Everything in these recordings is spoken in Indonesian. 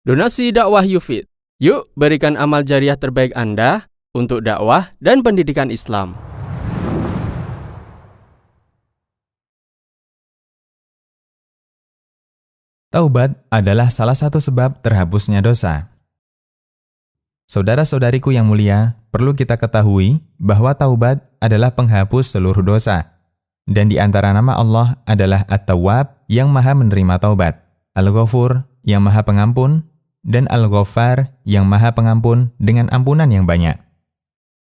Donasi dakwah Yufid. Yuk berikan amal jariah terbaik Anda untuk dakwah dan pendidikan Islam. Taubat adalah salah satu sebab terhapusnya dosa. Saudara-saudariku yang mulia, perlu kita ketahui bahwa taubat adalah penghapus seluruh dosa. Dan di antara nama Allah adalah At-Tawwab yang maha menerima taubat, Al-Ghafur yang maha pengampun, dan Al-Ghaffar yang maha pengampun dengan ampunan yang banyak.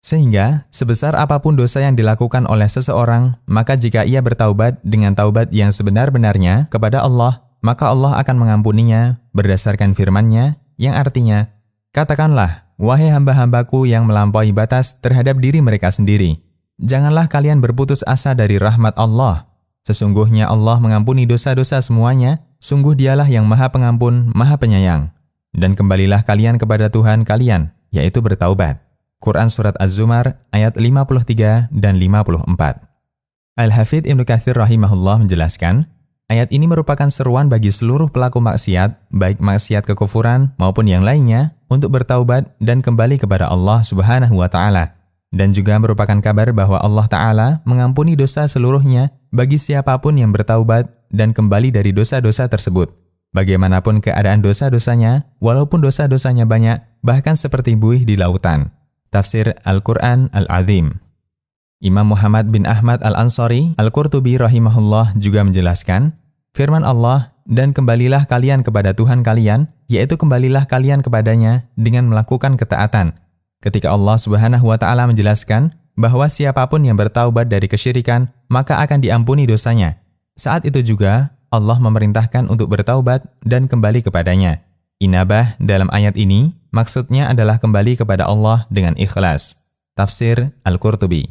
Sehingga, sebesar apapun dosa yang dilakukan oleh seseorang, maka jika ia bertaubat dengan taubat yang sebenar-benarnya kepada Allah, maka Allah akan mengampuninya berdasarkan firman-Nya yang artinya, katakanlah, wahai hamba-hambaku yang melampaui batas terhadap diri mereka sendiri, janganlah kalian berputus asa dari rahmat Allah. Sesungguhnya Allah mengampuni dosa-dosa semuanya, sungguh Dialah yang maha pengampun, maha penyayang. Dan kembalilah kalian kepada Tuhan kalian, yaitu bertaubat. Quran Surat Az-Zumar ayat 53 dan 54. Al-Hafidz Ibnu Katsir rahimahullah menjelaskan, ayat ini merupakan seruan bagi seluruh pelaku maksiat, baik maksiat kekufuran maupun yang lainnya, untuk bertaubat dan kembali kepada Allah Subhanahu wa Ta'ala. Dan juga merupakan kabar bahwa Allah Ta'ala mengampuni dosa seluruhnya bagi siapapun yang bertaubat dan kembali dari dosa-dosa tersebut. Bagaimanapun keadaan dosa-dosanya, walaupun dosa-dosanya banyak, bahkan seperti buih di lautan. Tafsir Al-Quran Al-Azim. Imam Muhammad bin Ahmad Al-Ansari Al-Qurtubi rahimahullah juga menjelaskan, firman Allah, dan kembalilah kalian kepada Tuhan kalian, yaitu kembalilah kalian kepadanya dengan melakukan ketaatan. Ketika Allah Subhanahu wa Ta'ala menjelaskan bahwa siapapun yang bertaubat dari kesyirikan, maka akan diampuni dosanya. Saat itu juga, Allah memerintahkan untuk bertaubat dan kembali kepadanya. Inabah dalam ayat ini, maksudnya adalah kembali kepada Allah dengan ikhlas. Tafsir Al-Qurtubi.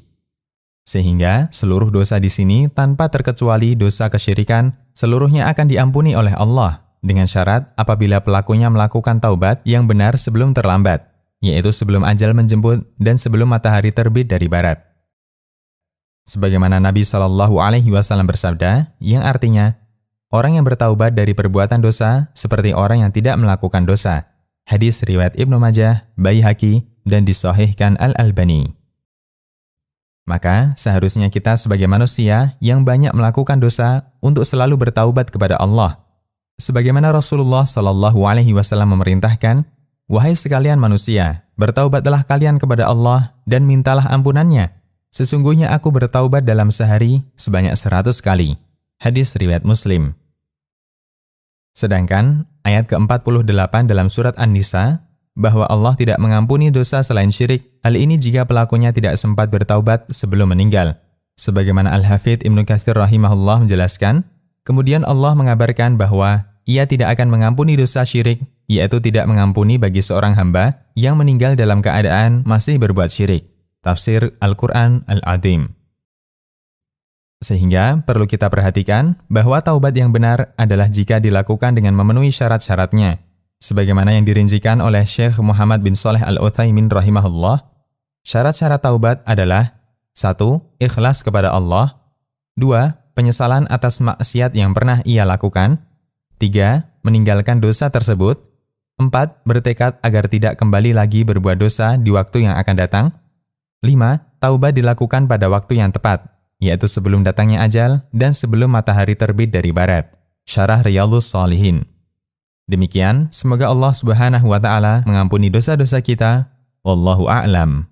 Sehingga seluruh dosa di sini tanpa terkecuali dosa kesyirikan, seluruhnya akan diampuni oleh Allah dengan syarat apabila pelakunya melakukan taubat yang benar sebelum terlambat, yaitu sebelum ajal menjemput dan sebelum matahari terbit dari barat. Sebagaimana Nabi SAW bersabda, yang artinya, orang yang bertaubat dari perbuatan dosa seperti orang yang tidak melakukan dosa. Hadis riwayat Ibnu Majah, Baihaqi, dan disahihkan Al-Albani. Maka, seharusnya kita sebagai manusia yang banyak melakukan dosa untuk selalu bertaubat kepada Allah. Sebagaimana Rasulullah SAW memerintahkan, wahai sekalian manusia, bertaubatlah kalian kepada Allah dan mintalah ampunannya. Sesungguhnya aku bertaubat dalam sehari sebanyak 100 kali. Hadis riwayat Muslim. Sedangkan, ayat ke-48 dalam surat An-Nisa, bahwa Allah tidak mengampuni dosa selain syirik, hal ini jika pelakunya tidak sempat bertaubat sebelum meninggal. Sebagaimana Al-Hafidz Ibnu Katsir rahimahullah menjelaskan, kemudian Allah mengabarkan bahwa Ia tidak akan mengampuni dosa syirik, yaitu tidak mengampuni bagi seorang hamba yang meninggal dalam keadaan masih berbuat syirik. Tafsir Al-Quran Al-Azim. Sehingga perlu kita perhatikan bahwa taubat yang benar adalah jika dilakukan dengan memenuhi syarat-syaratnya. Sebagaimana yang dirincikan oleh Syekh Muhammad bin Shalih Al-Utsaimin rahimahullah, syarat-syarat taubat adalah 1. Ikhlas kepada Allah. 2. Penyesalan atas maksiat yang pernah ia lakukan. 3. Meninggalkan dosa tersebut. 4. Bertekad agar tidak kembali lagi berbuat dosa di waktu yang akan datang. 5. Taubat dilakukan pada waktu yang tepat, yaitu sebelum datangnya ajal dan sebelum matahari terbit dari barat. Syarah Riyadhus Shalihin. Demikian, semoga Allah Subhanahu wa Ta'ala mengampuni dosa-dosa kita. Wallahu a'lam.